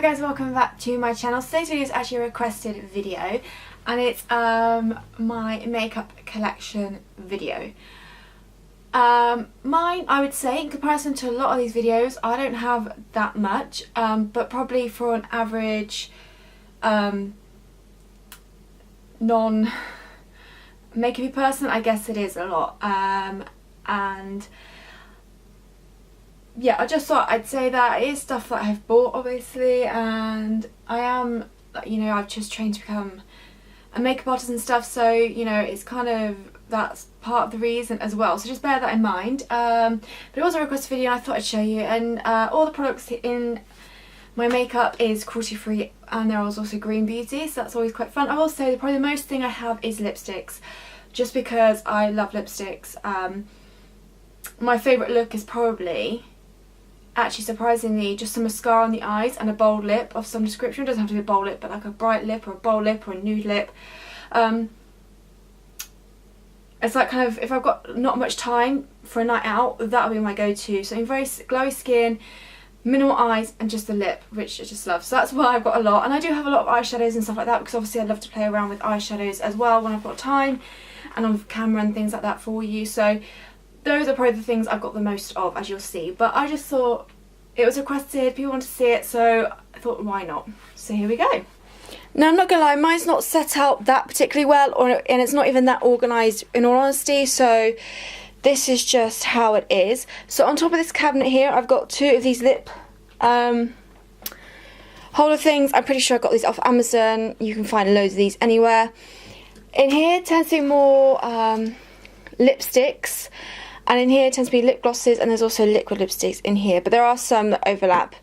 guys, welcome back to my channel. Today's video is actually a requested video and it's my makeup collection video. Mine, I would say, in comparison to a lot of these videos, I don't have that much, but probably for an average non-makeup-y person, I guess it is a lot. And yeah, I just thought I'd say that it is stuff that I've bought, obviously, and I am, you know, I've just trained to become a makeup artist and stuff, so, you know, it's kind of, that's part of the reason as well, so just bear that in mind. But it was a requested video and I thought I'd show you, and all the products in my makeup is cruelty free, and there was also green beauty, so that's always quite fun. I will say probably the most thing I have is lipsticks, just because I love lipsticks. My favourite look is probably, actually surprisingly, just some mascara on the eyes and a bold lip of some description. It doesn't have to be a bold lip, but like a bright lip or a bold lip or a nude lip. It's like kind of, if I've got not much time for a night out, that'll be my go-to. Something very glowy skin, minimal eyes, and just the lip, which I just love. So that's why I've got a lot. And I do have a lot of eyeshadows and stuff like that, because obviously I love to play around with eyeshadows as well when I've got time and on camera and things like that for you. So those are probably the things I've got the most of, as you'll see. But I just thought it was requested, people want to see it, so I thought why not. So here we go. Now, I'm not gonna lie, mine's not set out that particularly well, and it's not even that organised, in all honesty, so this is just how it is. So on top of this cabinet here, I've got two of these lip holder things. I'm pretty sure I got these off Amazon. You can find loads of these anywhere. In here tends to be more lipsticks, and in here tends to be lip glosses, and there's also liquid lipsticks in here, but there are some that overlap.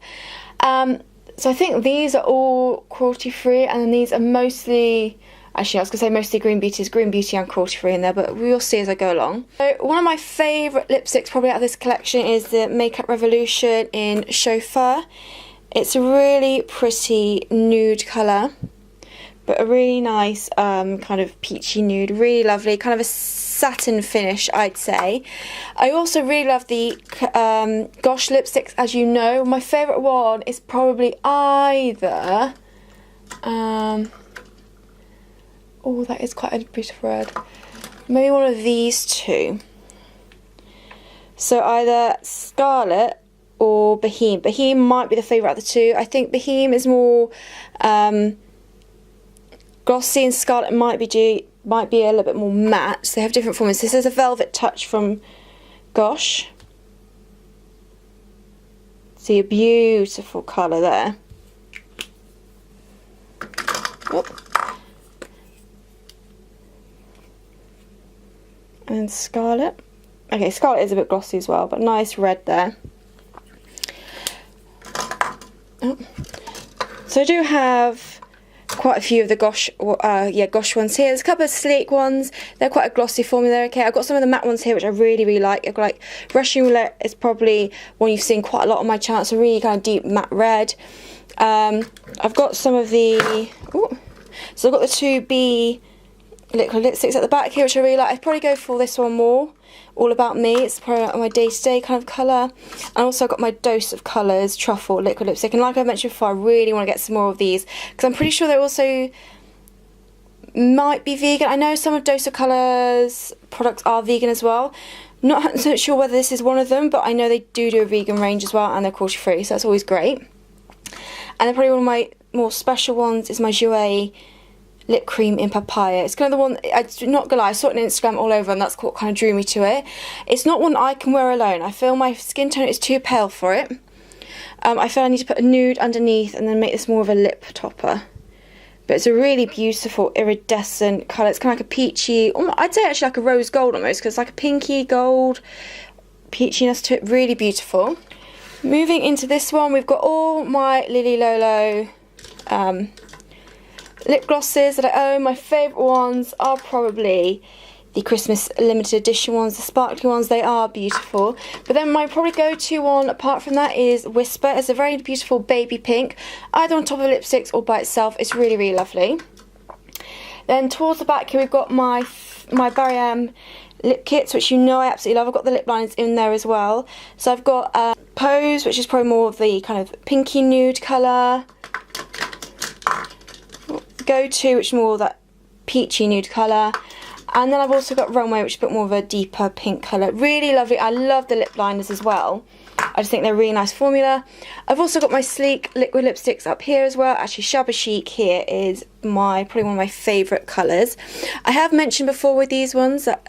So I think these are all cruelty free, and then these are mostly, actually I was going to say mostly green beauty, is green beauty and cruelty free in there, but we'll see as I go along. So one of my favourite lipsticks probably out of this collection is the Makeup Revolution in Chauffeur. It's a really pretty nude colour, but a really nice kind of peachy nude, really lovely, kind of a satin finish, I'd say. I also really love the Gosh lipsticks, as you know. My favourite one is probably either, oh, that is quite a beautiful red, maybe one of these two. So either Scarlet or Bohème. Bohème might be the favourite of the two. I think Bohème is more glossy, and Scarlet might be a little bit more matte. So they have different formulas. This is a Velvet Touch from Gosh. See a beautiful colour there. Oh. And Scarlet. Okay, Scarlet is a bit glossy as well, but nice red there. Oh. So I do have quite a few of the Gosh ones here. There's a couple of sleek ones. They're quite a glossy formula. Okay, I've got some of the matte ones here, which I really, really like. I've got like Russian Roulette is probably one you've seen quite a lot on my channel. It's a really kind of deep matte red. I've got some of the, so I've got the 2B liquid lipsticks at the back here, which I really like. I'd probably go for this one more. All About Me. It's probably my day-to-day kind of colour. And also I've got my Dose of Colours Truffle liquid lipstick. And like I mentioned before, I really want to get some more of these, because I'm pretty sure they also might be vegan. I know some of Dose of Colours products are vegan as well. Not so sure whether this is one of them, but I know they do a vegan range as well, and they're cruelty free, so that's always great. And then probably one of my more special ones is my Jouer lip cream in Papaya. It's kind of the one, I'm not gonna lie, I saw it on Instagram all over, and that's what kind of drew me to it. It's not one I can wear alone. I feel my skin tone is too pale for it. I feel I need to put a nude underneath and then make this more of a lip topper. But it's a really beautiful iridescent colour. It's kind of like a peachy, I'd say actually like a rose gold almost, because it's like a pinky gold peachiness to it. Really beautiful. Moving into this one, we've got all my Lily Lolo lip glosses that I own. My favourite ones are probably the Christmas limited edition ones, the sparkly ones. They are beautiful. But then my probably go-to one apart from that is Whisper. It's a very beautiful baby pink, either on top of lipsticks or by itself. It's really, really lovely. Then towards the back here we've got my Barry lip kits, which you know I absolutely love. I've got the lip liners in there as well. So I've got Pose, which is probably more of the kind of pinky nude colour. go-to, which is more that peachy nude colour. And then I've also got Runway, which is a bit more of a deeper pink colour. Really lovely. I love the lip liners as well. I just think they're a really nice formula. I've also got my sleek liquid lipsticks up here as well. Actually, Shabba Chic here is probably one of my favourite colours. I have mentioned before with these ones that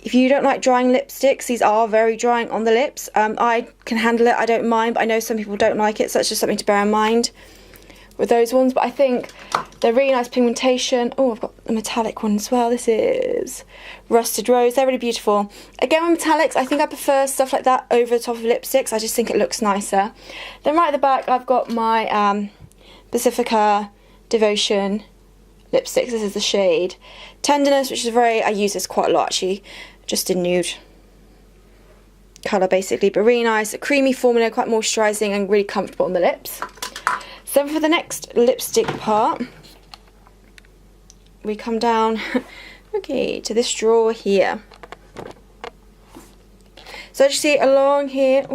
if you don't like drying lipsticks, these are very drying on the lips. I can handle it, I don't mind, but I know some people don't like it, so that's just something to bear in mind with those ones. But I think they're really nice pigmentation. Oh, I've got a metallic one as well. This is Rusted Rose. They're really beautiful. Again, with metallics, I think I prefer stuff like that over the top of lipsticks. I just think it looks nicer. Then right at the back, I've got my Pacifica Devotion lipsticks. This is the shade Tenderness, which is I use this quite a lot actually, just in nude colour basically, but really nice. A creamy formula, quite moisturising and really comfortable on the lips. So for the next lipstick part, we come down okay, to this drawer here. So as you see along here,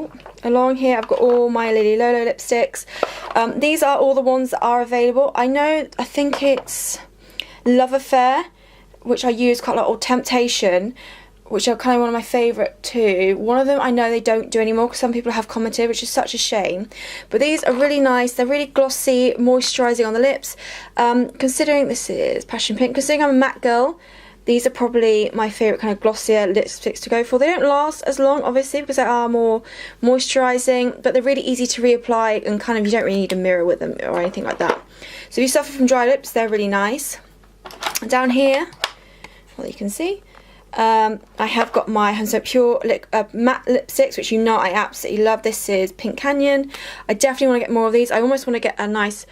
I've got all my Lily Lolo lipsticks. These are all the ones that are available. I think it's Love Affair, which I use quite a lot, or Temptation, which are kind of one of my favourite too. One of them I know they don't do anymore because some people have commented, which is such a shame. But these are really nice. They're really glossy, moisturising on the lips. Considering this is Passion Pink, considering I'm a matte girl, these are probably my favourite kind of glossier lipsticks to go for. They don't last as long, obviously, because they are more moisturising, but they're really easy to reapply and kind of you don't really need a mirror with them or anything like that. So if you suffer from dry lips, they're really nice. And down here, well, you can see, I have got my 100% Pure matte lipsticks, which you know I absolutely love. This is Pink Canyon. I definitely want to get more of these. I almost want to get a nice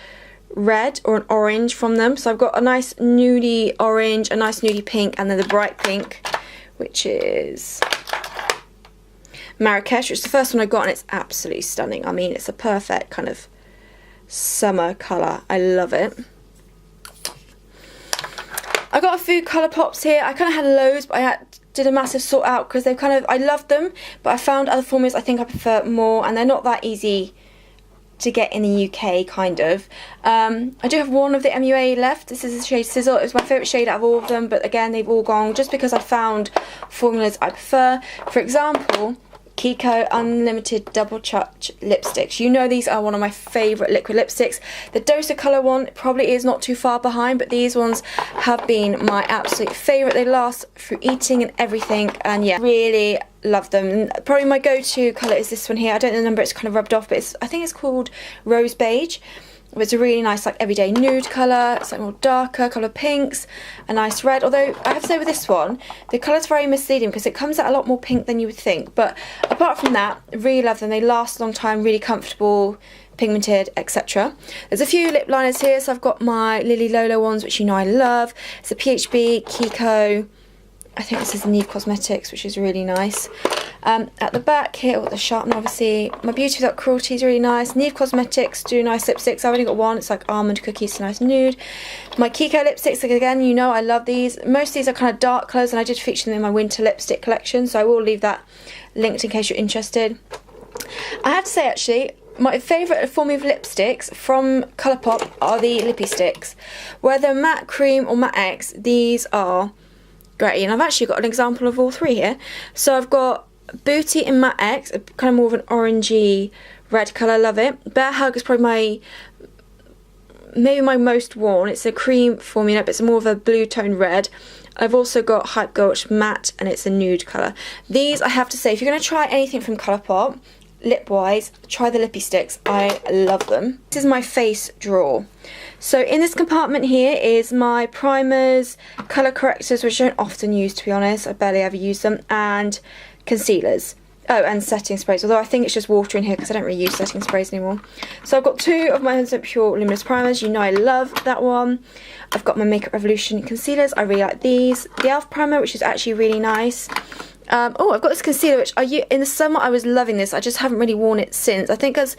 red or an orange from them. So I've got a nice nudie orange, a nice nudie pink, and then the bright pink, which is Marrakesh, which is the first one I got, and it's absolutely stunning. I mean, it's a perfect kind of summer colour. I love it. I got a few colour pops here. I kind of had loads, but I did a massive sort out because they've I loved them, but I found other formulas I think I prefer more, and they're not that easy to get in the UK, kind of. I do have one of the MUA left. This is the shade Sizzle. It was my favourite shade out of all of them, but again, they've all gone just because I found formulas I prefer. For example, Kiko Unlimited Double Touch lipsticks. You know these are one of my favourite liquid lipsticks. The Dosa colour one probably is not too far behind, but these ones have been my absolute favourite. They last through eating and everything, and yeah, really love them. And probably my go-to colour is this one here. I don't know the number, it's kind of rubbed off, but I think it's called Rose Beige. It's a really nice, like, everyday nude colour. It's like more darker colour pinks, a nice red. Although I have to say with this one, the colour's very misleading because it comes out a lot more pink than you would think. But apart from that, I really love them. They last a long time, really comfortable, pigmented, etc. There's a few lip liners here. So I've got my Lily Lolo ones, which you know I love. It's a PHB, Kiko. I think this is Neve Cosmetics, which is really nice. At the back here, the sharpener, obviously. My Beauty Without Cruelty is really nice. Neve Cosmetics do nice lipsticks. I've only got one. It's like almond cookies, so nice nude. My Kiko lipsticks, again, you know I love these. Most of these are kind of dark colours, and I did feature them in my winter lipstick collection, so I will leave that linked in case you're interested. I have to say, actually, my favourite formula of lipsticks from Colourpop are the Lippy Sticks. Whether matte cream or matte X, these are great. And I've actually got an example of all three here. So I've got Booty in Matte X, kind of more of an orangey red colour. Love it. Bear Hug is probably maybe my most worn. It's a cream formula, but it's more of a blue tone red. I've also got Hype Girl, which is matte, and it's a nude colour. These, I have to say, if you're going to try anything from Colourpop, lip-wise, try the Lippy Sticks. I love them. This is my face drawer. So in this compartment here is my primers, colour correctors, which I don't often use, to be honest. I barely ever use them, and concealers. Oh, and setting sprays, although I think it's just water in here because I don't really use setting sprays anymore. So I've got two of my 100% Pure Luminous Primers. You know I love that one. I've got my Makeup Revolution concealers. I really like these. The e.l.f. primer, which is actually really nice. Oh, I've got this concealer, which in the summer I was loving this. I just haven't really worn it since. I think because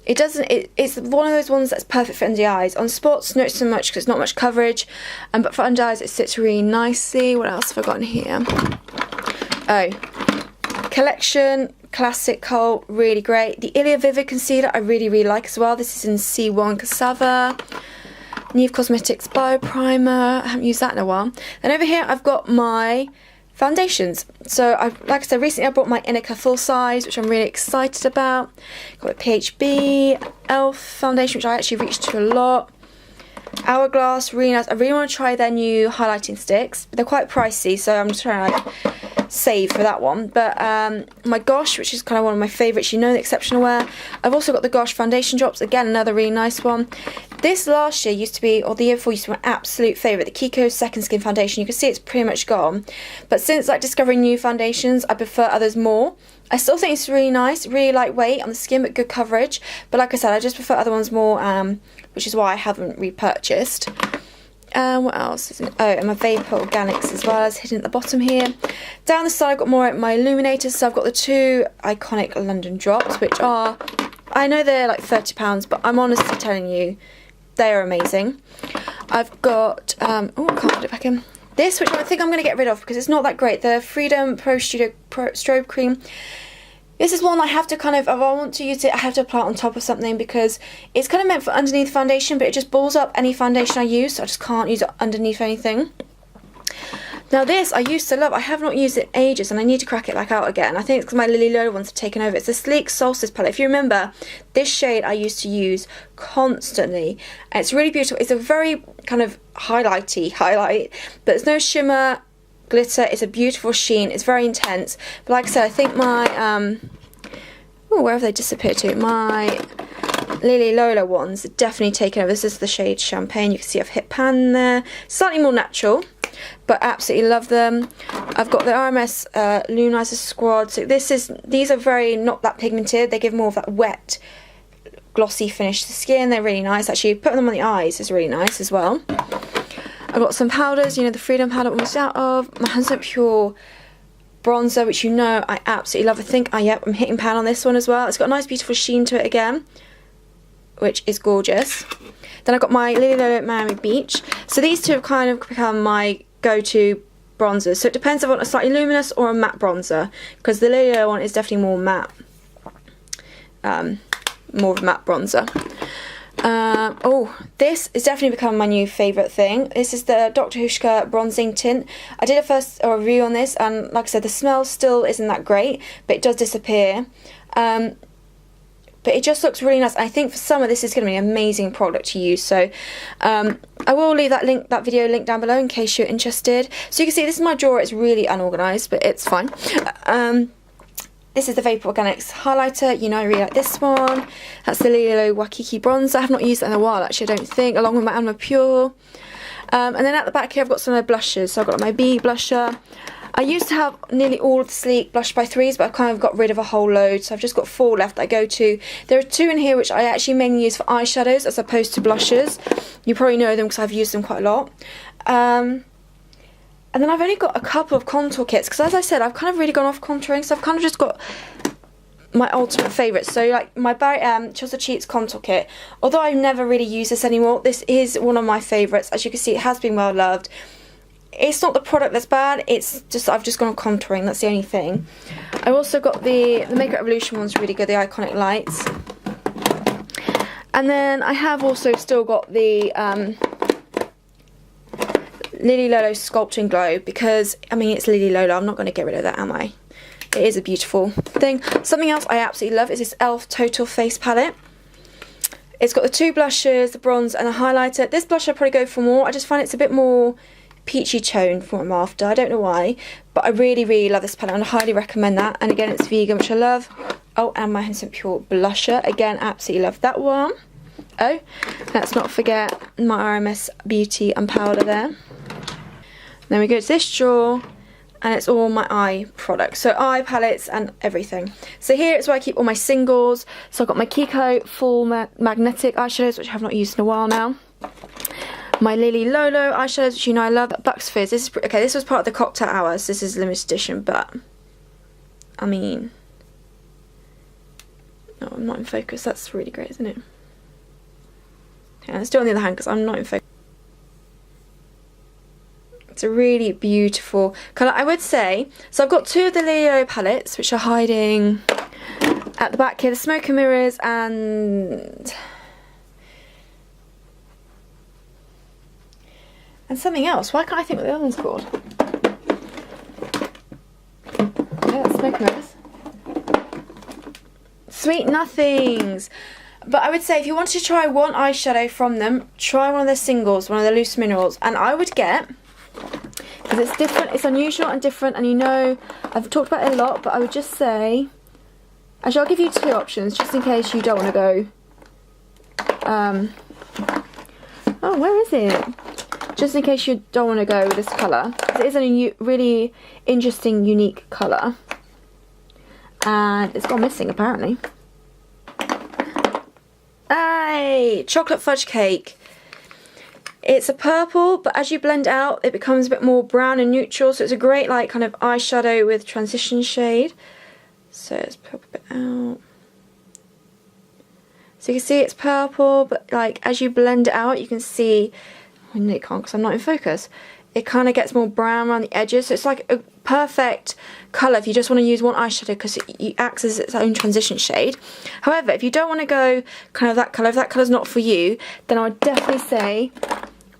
it's one of those ones that's perfect for under eyes. On spots, not so much because it's not much coverage. But for under eyes, it sits really nicely. What else have I got in here? Oh, Collection Classic Kohl, really great. The Ilia Vivid Concealer I really like as well. This is in C1 Cassava. Neve Cosmetics Bio Primer. I haven't used that in a while. And over here I've got my foundations. So like I said, recently I bought my Inica full size, which I'm really excited about. Got a PHB Elf foundation, which I actually reached to a lot. Hourglass, really nice. I really want to try their new highlighting sticks, but they're quite pricey, so I'm just trying to like save for that one. But my Gosh, which is kind of one of my favourites, you know, the Exceptional Wear. I've also got the Gosh foundation drops, again another really nice one. This last year used to be, or the year before used to be my absolute favourite, the Kiko Second Skin foundation. You can see it's pretty much gone, but since like discovering new foundations, I prefer others more. I still think it's really nice, really lightweight on the skin, but good coverage. But like I said, I just prefer other ones more, which is why I haven't repurchased. What else is it? Oh, and my Vapor Organics as well, as hidden at the bottom here. Down the side I've got more of my illuminators, so I've got the two iconic London drops, which are, I know they're like £30, but I'm honestly telling you, they are amazing. I've got, oh, I can't put it back in. This, which I think I'm going to get rid of because it's not that great, the Freedom Pro Studio Strobe Cream. This is one I have to kind of, if I want to use it, I have to apply it on top of something because it's kind of meant for underneath foundation, but it just balls up any foundation I use, so I just can't use it underneath anything. Now this I used to love, I have not used it in ages and I need to crack it back out again. I think it's because my Lily Lola ones have taken over. It's the Sleek Solstice palette. If you remember, this shade I used to use constantly. And it's really beautiful. It's a very kind of highlighty highlight, but there's no shimmer, glitter. It's a beautiful sheen. It's very intense. But like I said, I think my, oh, where have they disappeared to? My Lily Lola ones are definitely taken over. This is the shade Champagne. You can see I've hit pan there. Slightly more natural, but absolutely love them. I've got the RMS Luminizer Squad. So these are very not that pigmented. They give more of that wet, glossy finish to the skin. They're really nice. Actually, putting them on the eyes is really nice as well. I've got some powders. You know, the Freedom powder I was out of. My 100% Pure bronzer, which you know I absolutely love. I think, yep, I'm hitting pan on this one as well. It's got a nice, beautiful sheen to it again, which is gorgeous. Then I've got my Lily Lola Miami Beach. So these two have kind of become my go-to bronzers. So it depends if I want a slightly luminous or a matte bronzer, because the Lily Lola one is definitely more matte, more of a matte bronzer. Oh, this is definitely become my new favourite thing. This is the Dr. Hushka Bronzing Tint. I did a first review on this, and like I said, the smell still isn't that great, but it does disappear. But it just looks really nice. I think for summer this is going to be an amazing product to use. So I will leave that video link down below in case you're interested. So you can see this is my drawer. It's really unorganised, but it's fine. This is the Vapor Organics highlighter. You know I really like this one. That's the Lily Lola Waikiki bronzer. I have not used that in a while actually, I don't think, along with my Anma Pure. And then at the back here I've got some of the blushes. So I've got my B blusher. I used to have nearly all of the Sleek Blush by 3s, but I've kind of got rid of a whole load, so I've just got 4 left that I go to. There are 2 in here which I actually mainly use for eyeshadows as opposed to blushes. You probably know them because I've used them quite a lot. And then I've only got a couple of contour kits, because as I said, I've kind of really gone off contouring, so I've kind of just got my ultimate favourites. So like my Chelsea Cheats contour kit, although I never really use this anymore, this is one of my favourites. As you can see, it has been well loved. It's not the product that's bad, it's just I've just gone on contouring, that's the only thing. I've also got the Makeup Revolution one's really good, the Iconic Lights. And then I have also still got the Lily Lola Sculpting Glow, because, I mean, it's Lily Lola, I'm not going to get rid of that, am I? It is a beautiful thing. Something else I absolutely love is this e.l.f. Total Face Palette. It's got the 2 blushes, the bronze and the highlighter. This blush I'd probably go for more, I just find it's a bit more peachy tone from what I'm after. I don't know why, but I really, really love this palette and I highly recommend that. And again, it's vegan, which I love. Oh, and my 100% Pure blusher. Again, absolutely love that one. Oh, let's not forget my RMS Beauty and powder there. Then we go to this drawer, and it's all my eye products. So eye palettes and everything. So here is where I keep all my singles. So I've got my Kiko Full Magnetic eyeshadows, which I have not used in a while now. My Lily Lola eyeshadows, which you know I love. Bucks Fizz. This is okay. This was part of the cocktail hours. This is limited edition, but I mean, no, I'm not in focus. That's really great, isn't it? Yeah, let's do it on the other hand because I'm not in focus. It's a really beautiful colour, I would say. So I've got 2 of the Leo palettes, which are hiding at the back here. The Smoke and Mirrors and And something else. Why can't I think what the other one's called? Yeah, that's smoke mirrors. Sweet Nothings. But I would say if you wanted to try one eyeshadow from them, try one of their singles, one of their loose minerals. And I would get, because it's different, it's unusual and different, and you know, I've talked about it a lot, but I would just say, actually I'll give you two options, just in case you don't want to go, oh, where is it? Just in case you don't want to go with this colour. It is a really interesting, unique colour. And it's gone missing, apparently. Hey! Chocolate Fudge Cake. It's a purple, but as you blend out, it becomes a bit more brown and neutral. So it's a great, like, kind of eyeshadow with transition shade. So let's pop a bit out. So you can see it's purple, but, like, as you blend it out, you can see... I nearly can't because I'm not in focus. It kind of gets more brown around the edges. So it's like a perfect colour if you just want to use one eyeshadow because it acts as its own transition shade. However, if you don't want to go kind of that colour, if that colour's not for you, then I would definitely say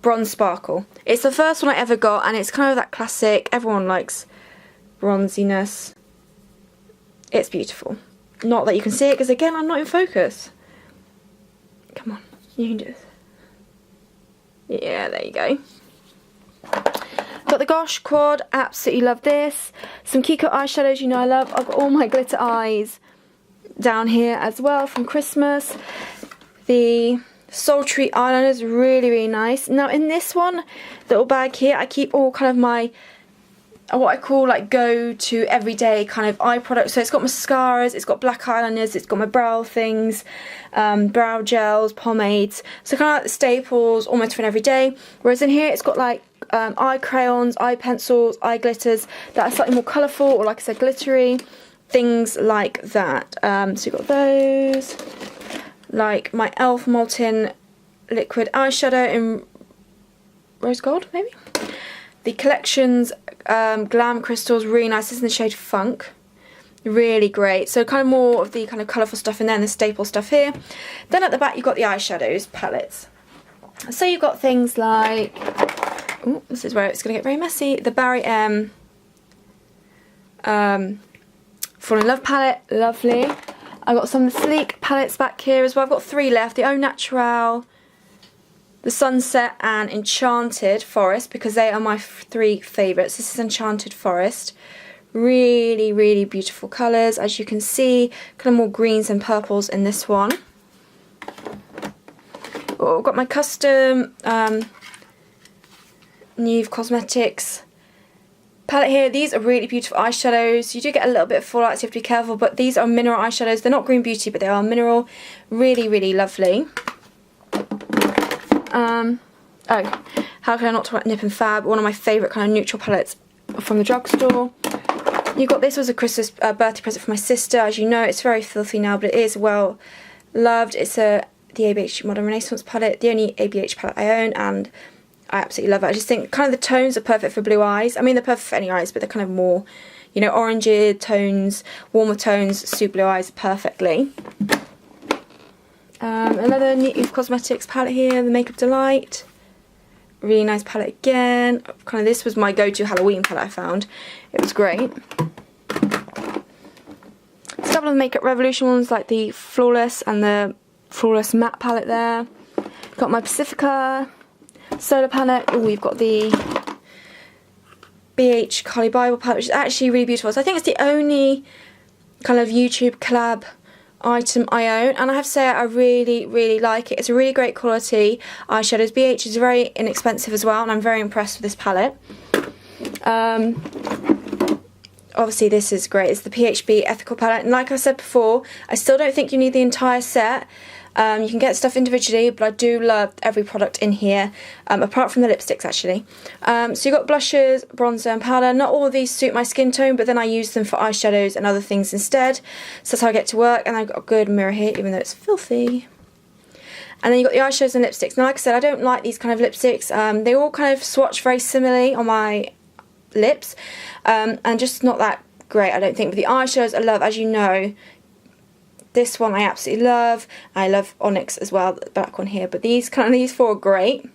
Bronze Sparkle. It's the first one I ever got, and it's kind of that classic, everyone likes bronziness. It's beautiful. Not that you can see it because, again, I'm not in focus. Come on, you can do this. Yeah, there you go. Got the Gosh Quad, absolutely love this. Some Kiko eyeshadows, you know I love. I've got all my glitter eyes down here as well from Christmas. The Sultry eyeliner is really, really nice. Now in this one, little bag here, I keep all kind of my, what I call like go to everyday kind of eye products. So it's got mascaras, it's got black eyeliners, it's got my brow things, brow gels, pomades. So kind of like the staples, almost for an everyday. Whereas in here it's got like eye crayons, eye pencils, eye glitters that are slightly more colourful, or like I said, glittery, things like that. So you've got those, like my e.l.f. Molten Liquid Eyeshadow in Rose Gold, maybe? The Collections Glam Crystals, really nice. This is in the shade Funk. Really great. So kind of more of the kind of colourful stuff in there and the staple stuff here. Then at the back you've got the eyeshadows palettes. So you've got things like, ooh, this is where it's going to get very messy, the Barry M Fall in Love palette, lovely. I've got some of the Sleek palettes back here as well. I've got three left, the Au Naturel, the Sunset and Enchanted Forest, because they are my three favourites. This is Enchanted Forest. Really, really beautiful colours, as you can see. Kind of more greens and purples in this one. Oh, I've got my custom Neve Cosmetics palette here. These are really beautiful eyeshadows. You do get a little bit of fallout, so you have to be careful, but these are mineral eyeshadows. They're not Green Beauty, but they are mineral. Really, really lovely. Oh, how can I not talk about Nip and Fab, one of my favourite kind of neutral palettes from the drugstore. You got, this was a Christmas birthday present for my sister. As you know, it's very filthy now, but it is well loved. It's the ABH Modern Renaissance palette, the only ABH palette I own, and I absolutely love it. I just think kind of the tones are perfect for blue eyes. I mean, they're perfect for any eyes, but they're kind of more, you know, orangey tones, warmer tones suit blue eyes perfectly. Another Neve Cosmetics palette here, the Makeup Delight. Really nice palette again. Kind of, this was my go-to Halloween palette I found. It was great. A couple of Makeup Revolution ones, like the Flawless and the Flawless Matte palette there. Got my Pacifica Solar palette. Oh, we've got the BH Carly Bible palette, which is actually really beautiful. So I think it's the only kind of YouTube collab item I own, and I have to say I really, really like it. It's a really great quality eyeshadows. BH is very inexpensive as well, and I'm very impressed with this palette. Obviously this is great. It's the PHB Ethical palette, and like I said before, I still don't think you need the entire set. You can get stuff individually, but I do love every product in here, apart from the lipsticks actually. So you've got blushes, bronzer and powder. Not all of these suit my skin tone, but then I use them for eyeshadows and other things instead. So that's how I get to work, and I've got a good mirror here, even though it's filthy. And then you've got the eyeshadows and lipsticks. Now like I said, I don't like these kind of lipsticks. They all kind of swatch very similarly on my lips, and just not that great, I don't think. But the eyeshadows I love, as you know. This one I absolutely love. I love Onyx as well, the black one here. But these four are great.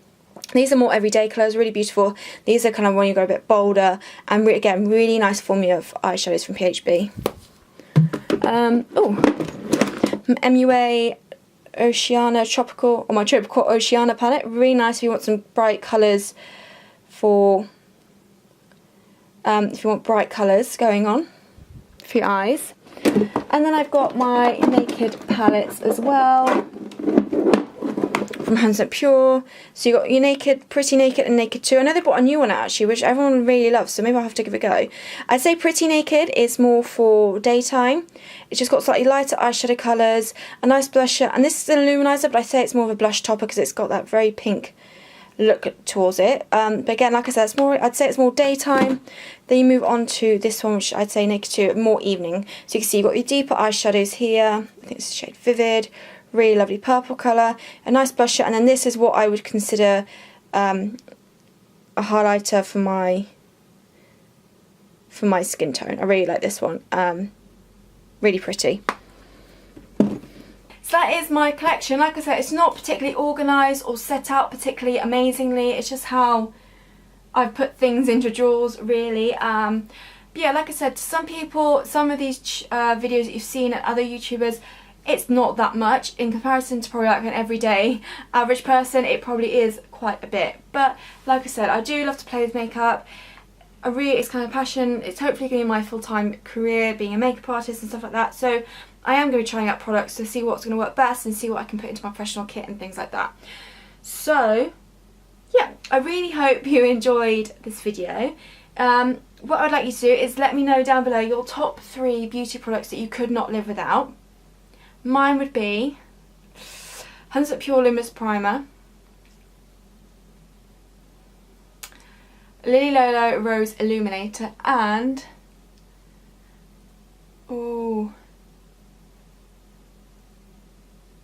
These are more everyday colours, really beautiful. These are kind of when you go a bit bolder, and again, really nice formula of eyeshadows from PHB. MUA Oceana Tropical, or my Tropical Oceana palette. Really nice if you want some bright colours for, if you want bright colours going on for your eyes. And then I've got my Naked palettes as well, from Hands Up Pure. So you got your Naked, Pretty Naked and Naked 2. I know they bought a new one out actually, which everyone really loves, so maybe I'll have to give it a go. I'd say Pretty Naked is more for daytime. It's just got slightly lighter eyeshadow colours, a nice blusher, and this is an illuminizer, but I say it's more of a blush topper because it's got that very pink look towards it. But again, like I said, I'd say it's more daytime. Then you move on to this one, which I'd say Naked 2, more evening. So you can see you've got your deeper eyeshadows here. I think it's shade Vivid. Really lovely purple colour, a nice blusher, and then this is what I would consider a highlighter for my skin tone. I really like this one, really pretty. So that is my collection. Like I said, it's not particularly organised or set out particularly amazingly, it's just how I've put things into drawers really. But yeah, like I said, to some people, some of these videos that you've seen at other YouTubers, it's not that much in comparison to probably like an everyday average person. It probably is quite a bit, but like I said, I do love to play with makeup. It's kind of passion. It's hopefully going to be my full-time career, being a makeup artist and stuff like that. So I am going to be trying out products to see what's going to work best and see what I can put into my professional kit and things like that. So yeah, I really hope you enjoyed this video. What I'd like you to do is let me know down below your top 3 beauty products that you could not live without. Mine would be Hands Up Pure Luminous Primer, Lily Lolo Rose Illuminator, and I'm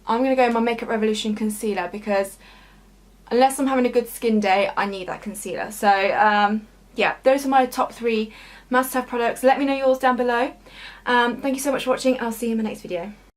going to go with my Makeup Revolution Concealer, because unless I'm having a good skin day, I need that concealer. So yeah, those are my top 3 must-have products. Let me know yours down below. Thank you so much for watching, and I'll see you in my next video.